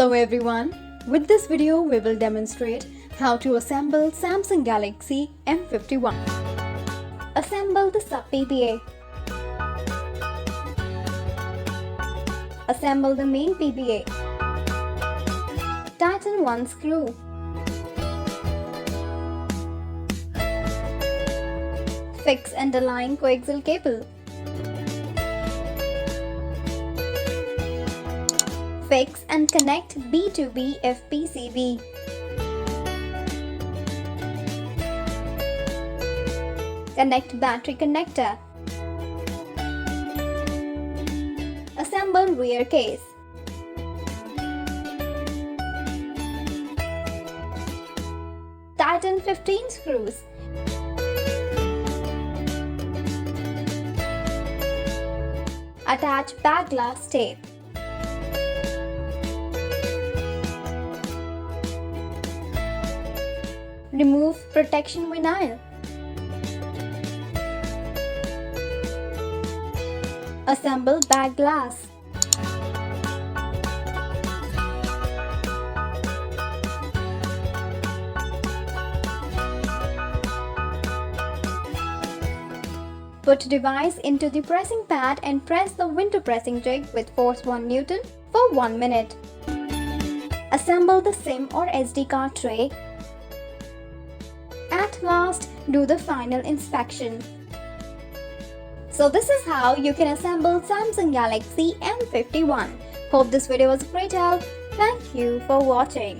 Hello everyone. With this video, we will demonstrate how to assemble Samsung Galaxy M51. Assemble the sub-PBA. Assemble the main PBA. Tighten one screw. Fix underlying coaxial cable. Fix and connect B2B FPCB. Connect battery connector. Assemble rear case. Tighten 15 screws. Attach back glass tape. Remove protection vinyl. Assemble back glass. Put device into the pressing pad and press the window pressing jig with force 1 Newton for 1 minute. Assemble the SIM or SD card tray. At last, do the final inspection. So this is how you can assemble Samsung Galaxy M51. Hope this video was a great help. Thank you for watching.